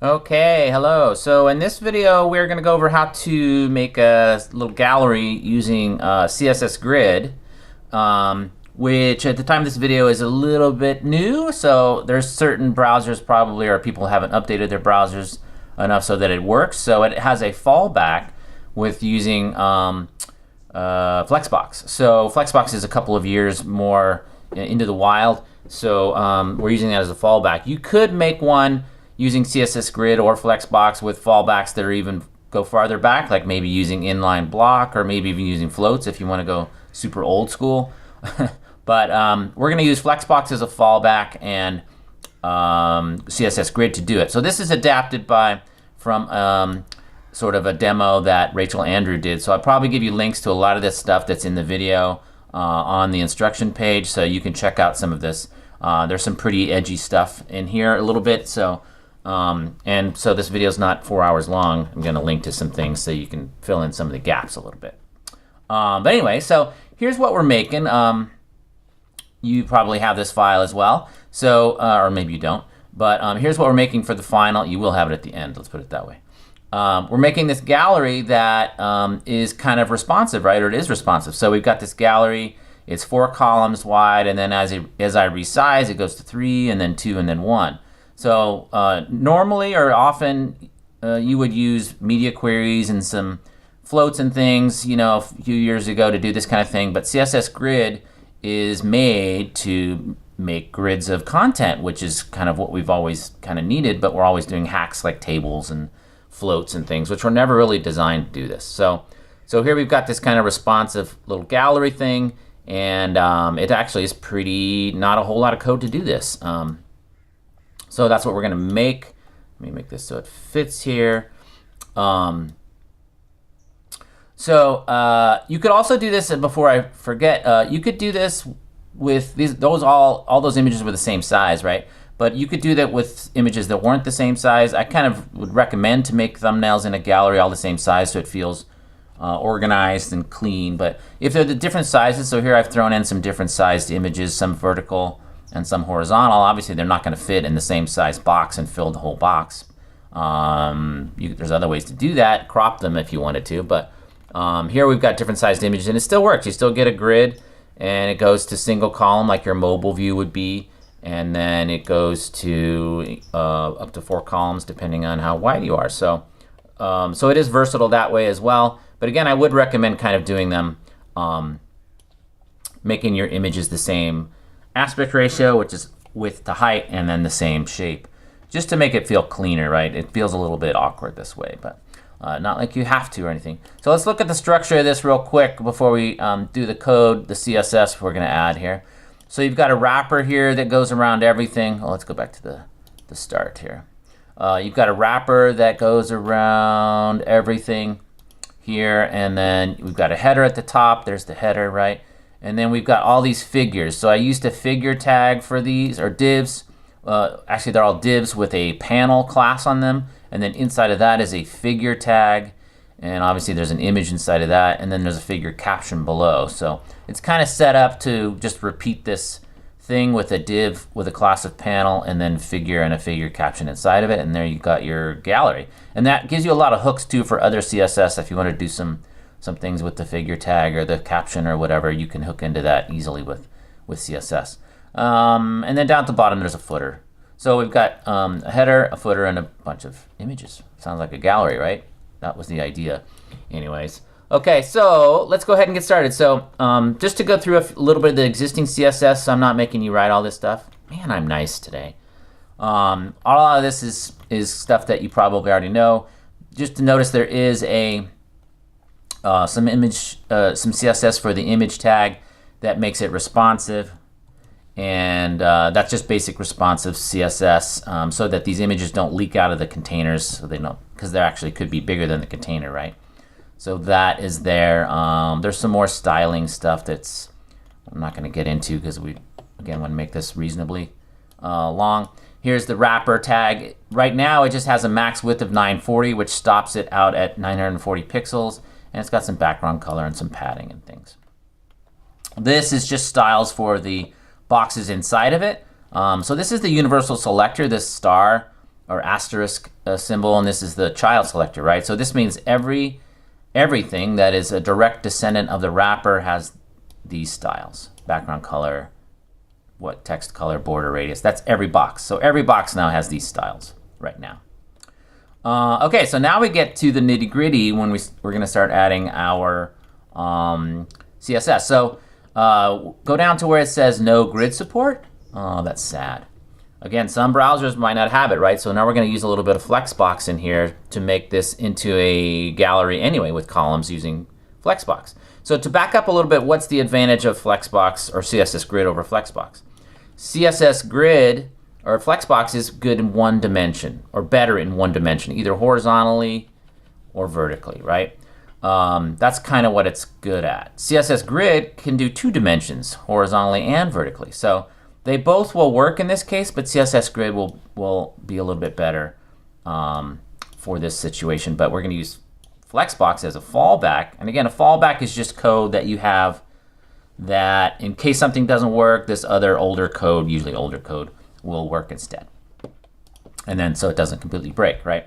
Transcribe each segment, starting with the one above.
Okay, hello. So in this video, we're going to go over how to make a little gallery using CSS Grid, which at the time of this video is a little bit new. So there's certain browsers probably, or people haven't updated their browsers enough so that it works. So it has a fallback with using Flexbox. So Flexbox is a couple of years more into the wild. So we're using that as a fallback. You could make one using CSS Grid or Flexbox with fallbacks that are even go farther back, like maybe using inline block or maybe even using floats if you want to go super old school. But we're going to use Flexbox as a fallback and CSS Grid to do it. So this is adapted from sort of a demo that Rachel Andrew did. So I'll probably give you links to a lot of this stuff that's in the video on the instruction page, so you can check out some of this. There's some pretty edgy stuff in here a little bit. And so this video is not 4 hours long. I'm going to link to some things so you can fill in some of the gaps a little bit. But anyway, so here's what we're making. You probably have this file as well, so or maybe you don't. But here's what we're making for the final. You will have it at the end. Let's put it that way. We're making this gallery that is kind of responsive, right? Or it is responsive. So we've got this gallery. It's 4 columns wide, and then as I resize, it goes to 3, and then 2, and then 1. So normally or often you would use media queries and some floats and things, you know, a few years ago to do this kind of thing. But CSS Grid is made to make grids of content, which is kind of what we've always kind of needed. But we're always doing hacks like tables and floats and things, which were never really designed to do this. So here we've got this kind of responsive little gallery thing, and it actually is pretty not a whole lot of code to do this. So that's what we're going to make. Let me make this so it fits here. You could also do this, and before I forget, you could do this with all those images were the same size, right? But you could do that with images that weren't the same size. I kind of would recommend to make thumbnails in a gallery all the same size so it feels organized and clean. But if they're the different sizes, so here I've thrown in some different sized images, some vertical and some horizontal. Obviously, they're not going to fit in the same size box and fill the whole box. There's other ways to do that. Crop them if you wanted to. But here we've got different sized images, and it still works. You still get a grid, and it goes to single column like your mobile view would be. And then it goes to up to 4 columns depending on how wide you are. So it is versatile that way as well. But again, I would recommend kind of doing them, making your images the same aspect ratio, which is width to height, and then the same shape, just to make it feel cleaner, right? It feels a little bit awkward this way, but not like you have to or anything. So let's look at the structure of this real quick before we do the code, the CSS we're going to add here. So you've got a wrapper here that goes around everything. Oh, let's go back to the start here. You've got a wrapper that goes around everything here, and then we've got a header at the top. There's the header, right? And then we've got all these figures. So I used a figure tag for these, or divs. Actually, they're all divs with a panel class on them. And then inside of that is a figure tag. And obviously there's an image inside of that. And then there's a figure caption below. So it's kind of set up to just repeat this thing with a div with a class of panel and then figure and a figure caption inside of it. And there you got your gallery. And that gives you a lot of hooks too for other CSS if you want to do some things with the figure tag or the caption or whatever. You can hook into that easily with CSS. And then down at the bottom there's a footer. So we've got a header, a footer, and a bunch of images. Sounds like a gallery, right? That was the idea. Anyways, okay, so let's go ahead and get started. So just to go through a little bit of the existing CSS, so I'm not making you write all this stuff. Man, I'm nice today. A lot of this is stuff that you probably already know. Just to notice there is some CSS for the image tag that makes it responsive, and that's just basic responsive CSS, so that these images don't leak out of the containers, so they don't, because they actually could be bigger than the container, right? So that is there. There's some more styling stuff that's I'm not going to get into because we again want to make this reasonably long. Here's the wrapper tag. Right now it just has a max width of 940, which stops it out at 940 pixels. And it's got some background color and some padding and things. This is just styles for the boxes inside of it. So this is the universal selector, this star or asterisk symbol, and this is the child selector, right? So this means everything that is a direct descendant of the wrapper has these styles: background color, what text color, border radius. That's every box. So every box now has these styles right now. Okay, so now we get to the nitty gritty when we're going to start adding our CSS. So go down to where it says no grid support. Oh, that's sad. Again, some browsers might not have it, right? So now we're going to use a little bit of Flexbox in here to make this into a gallery anyway with columns using Flexbox. So to back up a little bit, what's the advantage of Flexbox or CSS Grid over Flexbox? CSS Grid or Flexbox is good in one dimension, or better in one dimension, either horizontally or vertically, right? That's kind of what it's good at. CSS Grid can do two dimensions, horizontally and vertically. So they both will work in this case, but CSS Grid will be a little bit better for this situation. But we're going to use Flexbox as a fallback. And again, a fallback is just code that you have that in case something doesn't work, this other older code, usually older code, will work instead. And then so it doesn't completely break, right?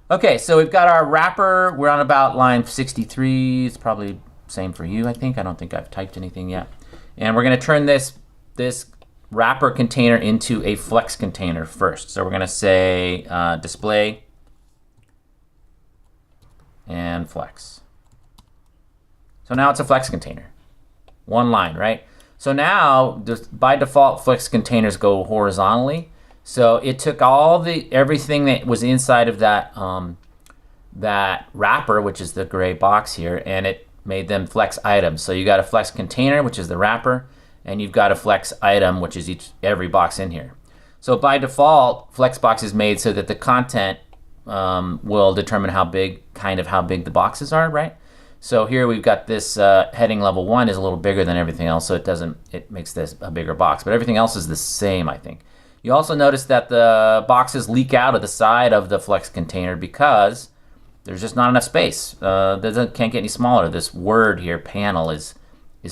Okay, so we've got our wrapper. We're on about line 63. It's probably same for you, I think. I don't think I've typed anything yet. And we're going to turn this wrapper container into a flex container first. So we're going to say display and flex. So now it's a flex container. One line, right? So now, by default, flex containers go horizontally. So it took everything that was inside of that that wrapper, which is the gray box here, and it made them flex items. So you got a flex container, which is the wrapper, and you've got a flex item, which is every box in here. So by default, Flexbox is made so that the content will determine how big the boxes are, right? So here we've got this heading level 1 is a little bigger than everything else, so it makes this a bigger box, but everything else is the same, I think. You also notice that the boxes leak out of the side of the flex container because there's just not enough space. Can't get any smaller. This word here, panel, is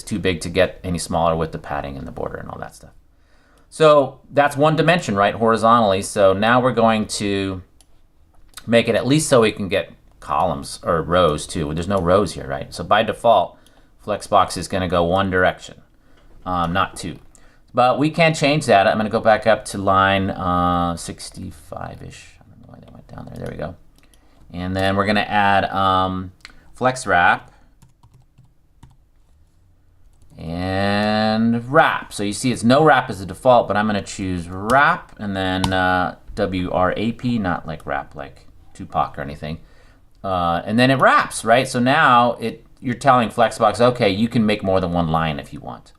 too big to get any smaller with the padding and the border and all that stuff. So that's one dimension, right, horizontally. So now we're going to make it at least so we can get columns or rows too. There's no rows here, right? So by default, Flexbox is going to go one direction, not two. But we can change that. I'm going to go back up to line 65-ish. I don't know why that went down there. There we go. And then we're going to add flex wrap and wrap. So you see it's no wrap as the default, but I'm going to choose wrap and then WRAP, not like wrap like Tupac or anything. And then it wraps, right? So now you're telling Flexbox, okay, you can make more than one line if you want.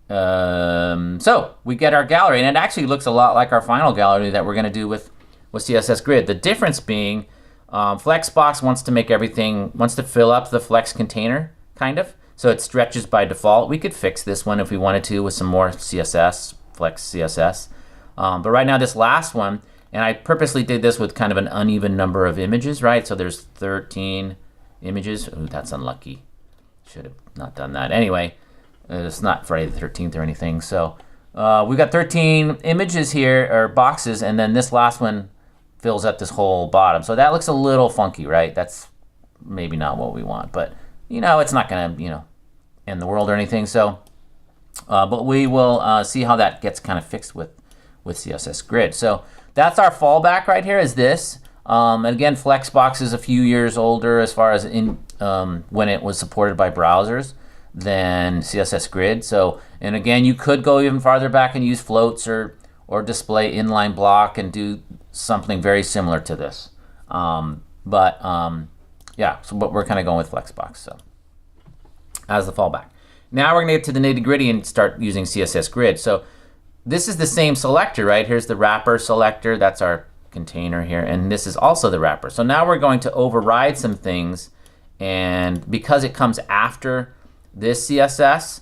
So we get our gallery, and it actually looks a lot like our final gallery that we're going to do with CSS Grid. The difference being Flexbox wants to fill up the flex container, kind of. So it stretches by default. We could fix this one if we wanted to with some more CSS, flex CSS. But right now this last one, and I purposely did this with kind of an uneven number of images, right? So there's 13 images. Ooh, that's unlucky. Should have not done that. Anyway, it's not Friday the 13th or anything. So we've got 13 images here, or boxes, and then this last one fills up this whole bottom. So that looks a little funky, right? That's maybe not what we want, but it's not gonna, end the world or anything. So, but we will see how that gets kind of fixed with CSS Grid. So that's our fallback right here, is this. And again, Flexbox is a few years older as far as when it was supported by browsers than CSS Grid. So, and again, you could go even farther back and use floats or display inline block and do something very similar to this. Yeah, but we're kind of going with Flexbox so as the fallback. Now we're going to get to the nitty gritty and start using CSS Grid. So this is the same selector, right? Here's the wrapper selector. That's our container here. And this is also the wrapper. So now we're going to override some things. And because it comes after this CSS,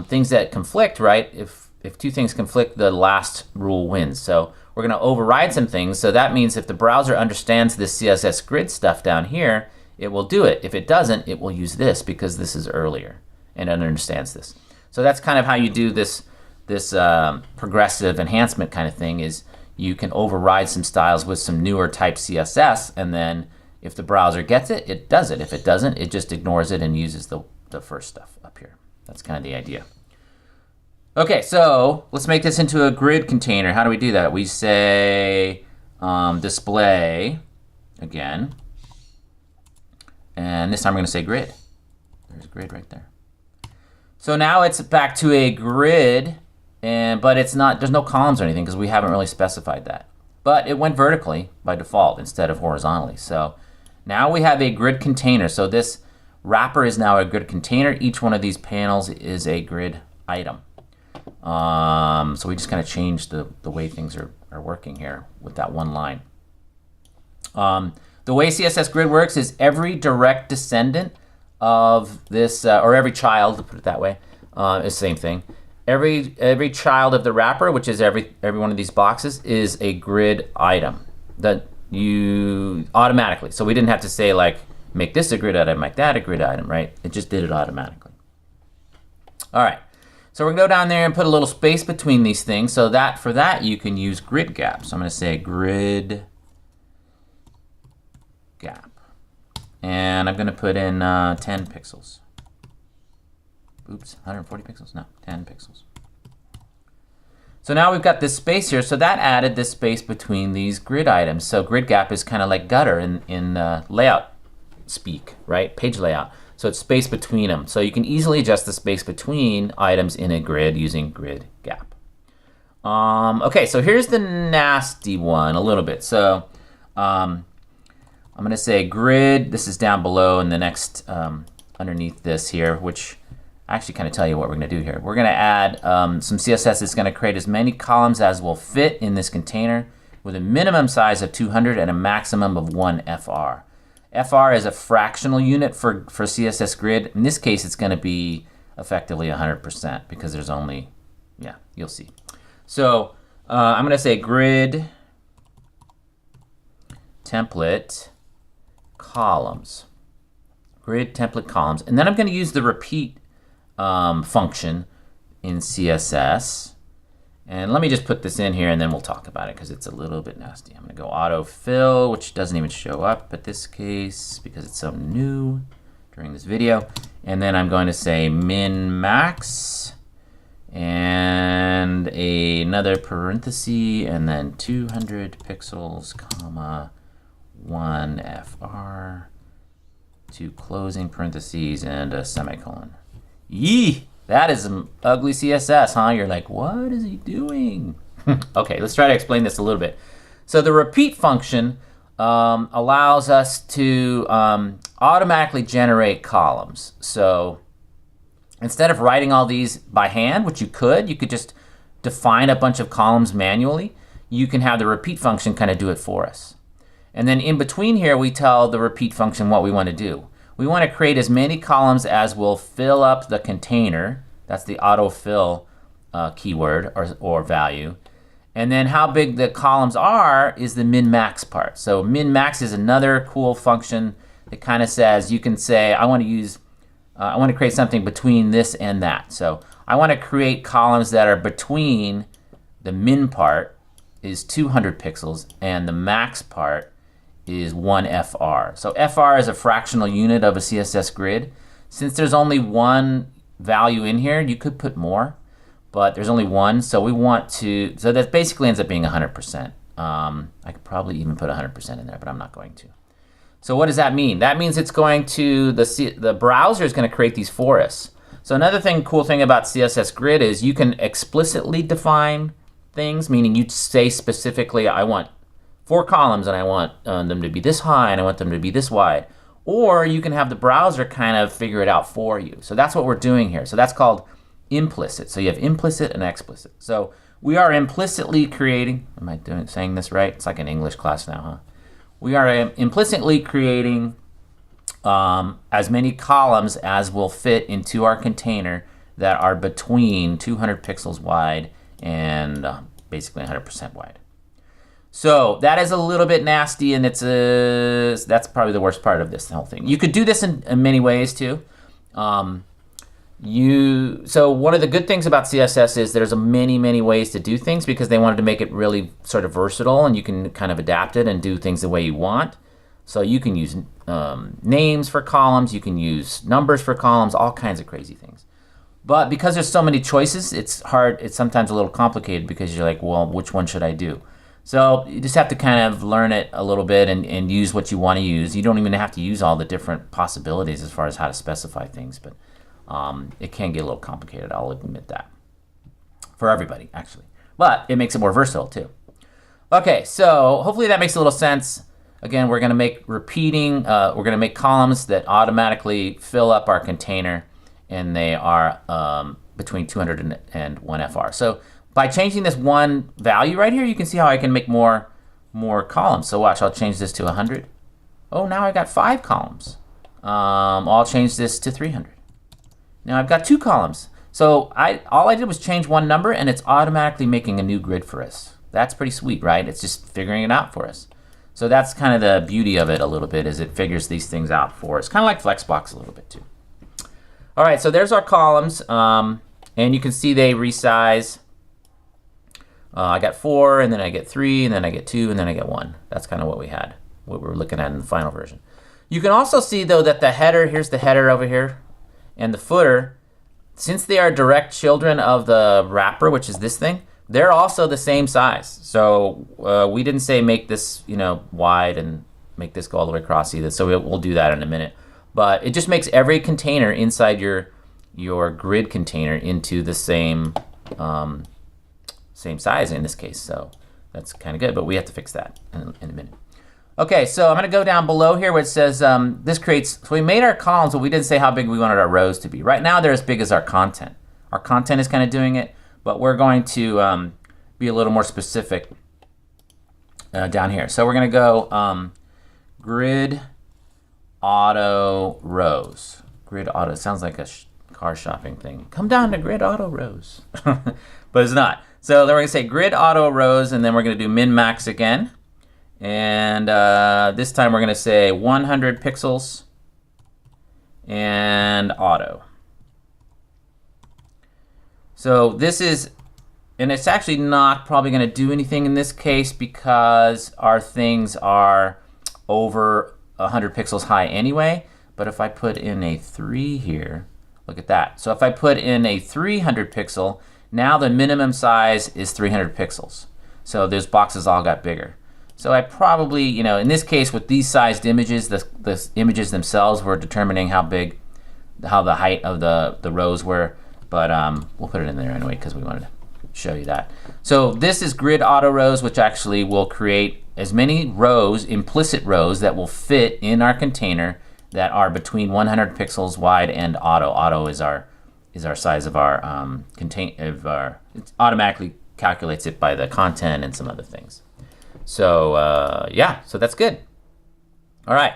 things that conflict, right? If two things conflict, the last rule wins. So we're going to override some things. So that means if the browser understands this CSS Grid stuff down here, it will do it. If it doesn't, it will use this because this is earlier and it understands this. So that's kind of how you do this progressive enhancement kind of thing, is you can override some styles with some newer type CSS, and then if the browser gets it, it does it. If it doesn't, it just ignores it and uses the first stuff up here. That's kind of the idea. Okay, so let's make this into a grid container. How do we do that? We say display again, and this time we're going to say grid. There's grid right there. So now it's back to a grid, but it's not. There's no columns or anything because we haven't really specified that. But it went vertically by default instead of horizontally. So now we have a grid container. So this wrapper is now a grid container. Each one of these panels is a grid item. So we just kind of changed the way things are working here with that one line. The way CSS grid works is every direct descendant of this, or every child, to put it that way, is the same thing. Every child of the wrapper, which is every one of these boxes, is a grid item that you automatically. So we didn't have to say like, make this a grid item, make that a grid item, right? It just did it automatically. All right. So we're gonna go down there and put a little space between these things. So that for that you can use grid gap. So I'm gonna say grid gap, and I'm gonna put in 10 pixels. Oops, 140 pixels? No, 10 pixels. So now we've got this space here. So that added this space between these grid items. So grid gap is kind of like gutter in layout speak, right? Page layout. So it's space between them. So you can easily adjust the space between items in a grid using grid gap. Okay, so here's the nasty one a little bit. So I'm gonna say grid, this is down below in the next, underneath this here, which I actually kind of tell you what we're gonna do here. We're gonna add some CSS that's gonna create as many columns as will fit in this container with a minimum size of 200 and a maximum of 1 FR. FR is a fractional unit for CSS grid. In this case, it's gonna be effectively 100% because there's only, yeah, you'll see. So I'm gonna say grid template columns. Grid template columns. And then I'm gonna use the repeat function in CSS. And let me just put this in here and then we'll talk about it because it's a little bit nasty. I'm gonna go autofill, which doesn't even show up at this case because it's so new during this video. And then I'm going to say min max and another parenthesis and then 200 pixels, comma, 1 FR, 2 closing parentheses and a semicolon. Yee! That is some ugly CSS, huh? You're like, what is he doing? Okay, let's try to explain this a little bit. So the repeat function allows us to automatically generate columns. So instead of writing all these by hand, which you could just define a bunch of columns manually. You can have the repeat function kind of do it for us. And then in between here, we tell the repeat function what we want to do. We want to create as many columns as will fill up the container. That's the autofill keyword or value. And then how big the columns are is the min-max part. So min-max is another cool function that kind of says, you can say, I want to create something between this and that. So I want to create columns that are between the min part is 200 pixels and the max part is 1 FR. So FR is a fractional unit of a CSS grid. Since there's only one value in here, you could put more, but there's only one, so we want to, so that basically ends up being 100%. I could probably even put 100% in there, but I'm not going to. So what does that mean? That means it's going to, the browser is going to create these for us. So another cool thing about CSS grid is you can explicitly define things, meaning you say specifically, I want 4 columns and I want them to be this high and I want them to be this wide. Or you can have the browser kind of figure it out for you. So that's what we're doing here. So that's called implicit. So you have implicit and explicit. So we are implicitly creating, am I saying this right? It's like an English class now, huh? We are implicitly creating as many columns as will fit into our container that are between 200 pixels wide and basically 100% wide. So that is a little bit nasty, and that's probably the worst part of this whole thing. You could do this in many ways too. So one of the good things about CSS is there's many ways to do things because they wanted to make it really sort of versatile, and you can kind of adapt it and do things the way you want. So you can use names for columns, you can use numbers for columns, all kinds of crazy things. But because there's so many choices, it's hard. It's sometimes a little complicated because you're like, well, which one should I do? So you just have to kind of learn it a little bit and use what you want to use. You don't even have to use all the different possibilities as far as how to specify things, but it can get a little complicated. I'll admit that for everybody, actually. But it makes it more versatile too. Okay, so hopefully that makes a little sense. Again, we're going to make we're going to make columns that automatically fill up our container, and they are between 200 and 1 FR. So by changing this one value right here, you can see how I can make more columns. So watch, I'll change this to 100. Oh, now I got 5 columns. I'll change this to 300. Now I've got 2 columns. So all I did was change one number, and it's automatically making a new grid for us. That's pretty sweet, right? It's just figuring it out for us. So that's kind of the beauty of it a little bit, is it figures these things out for us. Kind of like Flexbox a little bit too. All right, so there's our columns, and you can see they resize. I got 4, and then I get 3, and then I get 2, and then I get 1. That's kind of what we were looking at in the final version. You can also see though that the header, here's the header over here, and the footer, since they are direct children of the wrapper, which is this thing, they're also the same size. So we didn't say make this, wide and make this go all the way across either. So we'll do that in a minute. But it just makes every container inside your grid container into the same size in this case. So that's kind of good, but we have to fix that in a minute. Okay, so I'm going to go down below here where it says this creates. So we made our columns, but we didn't say how big we wanted our rows to be. Right now they're as big as our content. Our content is kind of doing it. But we're going to be a little more specific down here. So we're going to go grid auto rows. Grid auto sounds like a car shopping thing. Come down to grid auto rows, but it's not. So then we're going to say grid auto rows, and then we're going to do min max again. And this time we're going to say 100 pixels and auto. So this is, and it's actually not probably going to do anything in this case because our things are over 100 pixels high anyway. But if I put in a 3 here, look at that. So if I put in a 300 pixel, now the minimum size is 300 pixels. So those boxes all got bigger. So I probably, in this case with these sized images, the images themselves were determining how the height of the rows were. But we'll put it in there anyway because we wanted to show you that. So this is grid auto rows, which actually will create as many rows, implicit rows, that will fit in our container that are between 100 pixels wide and auto. Auto is our size of our it automatically calculates it by the content and some other things. So yeah, so that's good. All right.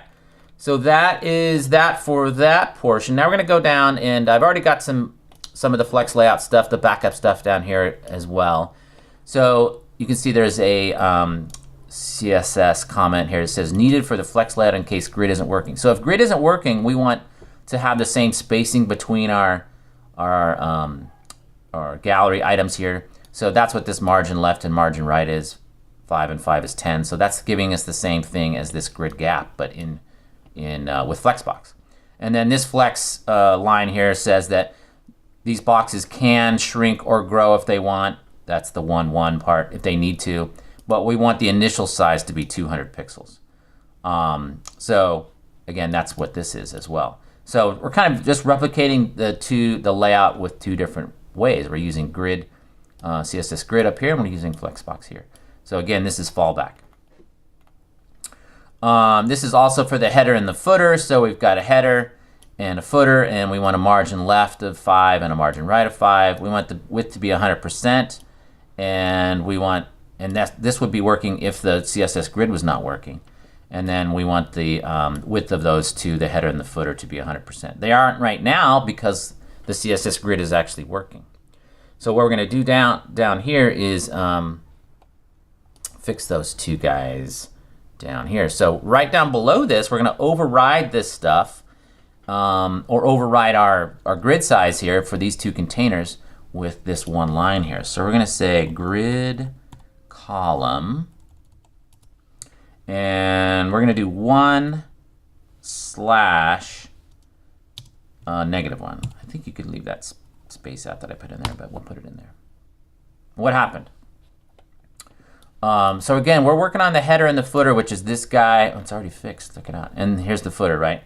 So that is that for that portion. Now we're going to go down, and I've already got some of the flex layout stuff, the backup stuff down here as well. So you can see there's a CSS comment here that says needed for the flex layout in case grid isn't working. So if grid isn't working, we want to have the same spacing between our gallery items here. So that's what this margin left and margin right is. 5 and 5 is 10. So that's giving us the same thing as this grid gap, but with Flexbox. And then this flex line here says that these boxes can shrink or grow if they want. That's the 1 part if they need to. But we want the initial size to be 200 pixels. So again, that's what this is as well. So we're kind of just replicating the layout with 2 different ways. We're using grid, CSS grid up here, and we're using Flexbox here. So again, this is fallback. This is also for the header and the footer. So we've got a header and a footer, and we want a margin left of 5 and a margin right of 5. We want the width to be 100%, and this would be working if the CSS grid was not working. And then we want the width of those two, the header and the footer, to be 100%. They aren't right now because the CSS grid is actually working. So what we're going to do down here is fix those 2 guys down here. So right down below this, we're going to override this stuff or override our grid size here for these two containers with this one line here. So we're going to say grid column, and we're going to do 1 slash -1. I think you could leave that space out that I put in there, but we'll put it in there. What happened? So again, we're working on the header and the footer, which is this guy. Oh, it's already fixed. Look it out. And here's the footer, right?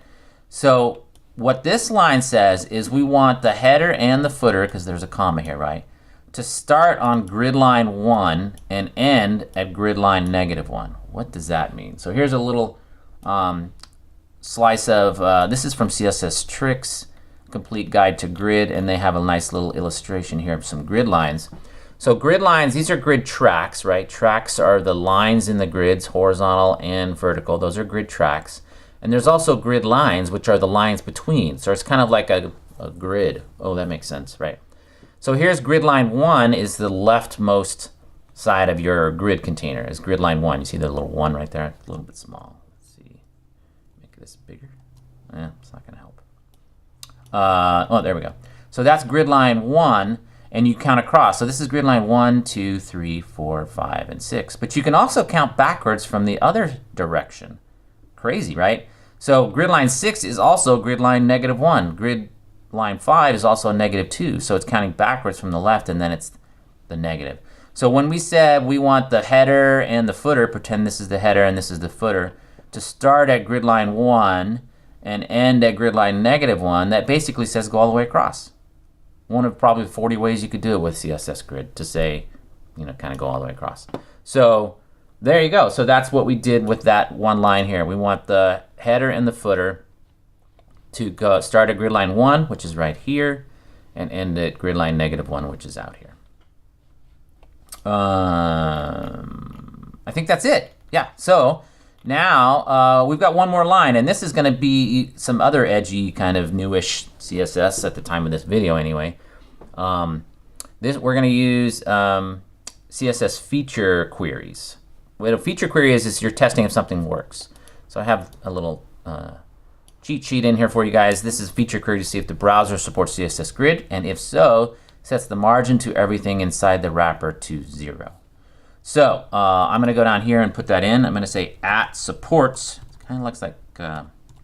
So what this line says is we want the header and the footer, because there's a comma here, right, to start on grid line 1 and end at grid line -1. What does that mean? So here's a little slice of, this is from CSS Tricks, Complete Guide to Grid, and they have a nice little illustration here of some grid lines. So grid lines, these are grid tracks, right? Tracks are the lines in the grids, horizontal and vertical. Those are grid tracks. And there's also grid lines, which are the lines between. So it's kind of like a grid. Oh, that makes sense, right? So here's grid line 1 is the leftmost side of your grid container, is grid line 1. You see the little 1 right there? It's a little bit small. Let's see. Make this bigger. Yeah, it's not going to help. Oh, there we go. So that's grid line 1, and you count across. So this is grid line 1, 2, 3, 4, 5, and 6. But you can also count backwards from the other direction. Crazy, right? So grid line 6 is also grid line -1. Grid line 5 is also -2. So it's counting backwards from the left, and then it's the negative. So when we said we want the header and the footer, pretend this is the header and this is the footer, to start at grid line 1 and end at grid line -1, that basically says go all the way across. One of probably 40 ways you could do it with CSS Grid to say, you know, kind of go all the way across. So there you go. So that's what we did with that one line here. We want the header and the footer to go start at grid line 1, which is right here, and end at grid line -1, which is out here. I think that's it. Yeah. So now we've got one more line, and this is going to be some other edgy kind of newish CSS at the time of this video anyway. We're going to use CSS feature queries. What a feature query is you're testing if something works. So I have a little cheat sheet in here for you guys. This is feature query to see if the browser supports CSS Grid, and if so, sets the margin to everything inside the wrapper to 0. So I'm going to go down here and put that in. I'm going to say @supports. It kind of looks like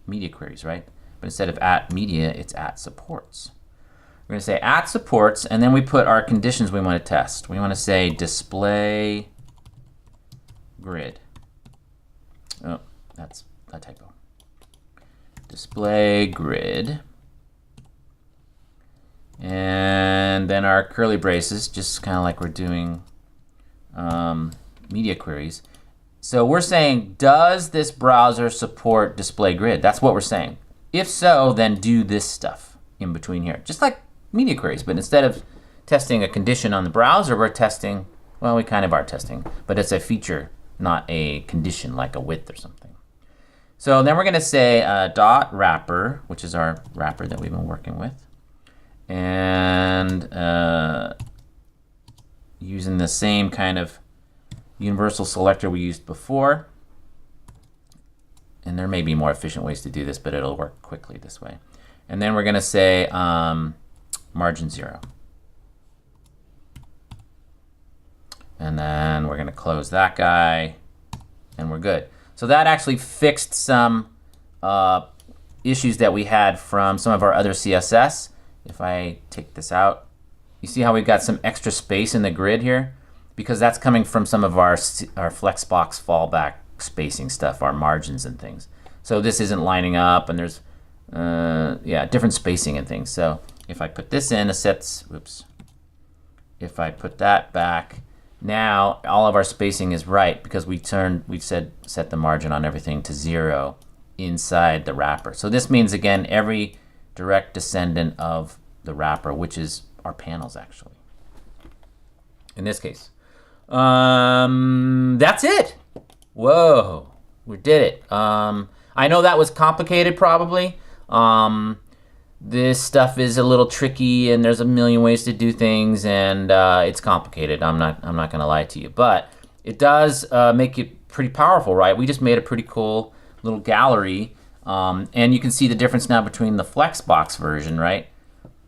media queries, right? But instead of @media, it's @supports. We're going to say @supports, and then we put our conditions we want to test. We want to say display grid. Oh, that's a typo. Display grid. And then our curly braces, just kind of like we're doing media queries. So we're saying, does this browser support display grid? That's what we're saying. If so, then do this stuff in between here. Just like media queries, but instead of testing a condition on the browser, we're testing, well, we kind of are testing, but it's a feature, not a condition like a width or something. So then we're going to say dot wrapper, which is our wrapper that we've been working with. And using the same kind of universal selector we used before. And there may be more efficient ways to do this, but it'll work quickly this way. And then we're going to say margin 0. And then we're going to close that guy, and we're good. So that actually fixed some issues that we had from some of our other CSS. If I take this out, you see how we've got some extra space in the grid here? Because that's coming from some of our Flexbox Fallback spacing stuff, our margins and things. So this isn't lining up, and there's yeah, different spacing and things. So if I put this in, if I put that back, now all of our spacing is right because we've set the margin on everything to 0 inside the wrapper. So this means, again, every direct descendant of the wrapper, which is our panels actually, in this case. That's it. Whoa, we did it. I know that was complicated probably. This stuff is a little tricky, and there's a million ways to do things, and it's complicated. I'm not gonna lie to you, but it does make it pretty powerful, right? We just made a pretty cool little gallery And you can see the difference now between the Flexbox version, right?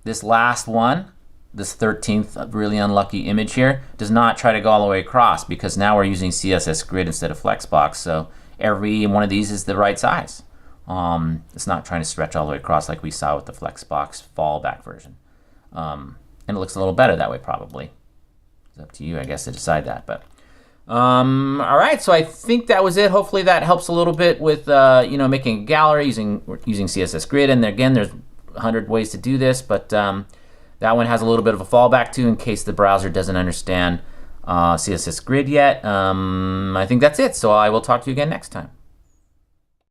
This last one, this 13th really unlucky image here, does not try to go all the way across because now we're using CSS Grid instead of Flexbox. So every one of these is the right size. It's not trying to stretch all the way across like we saw with the Flexbox Fallback version. And it looks a little better that way probably. It's up to you, I guess, to decide that. But all right, so I think that was it. Hopefully that helps a little bit with making a gallery using CSS Grid. And again, there's 100 ways to do this, but that one has a little bit of a fallback too in case the browser doesn't understand CSS Grid yet. I think that's it. So I will talk to you again next time.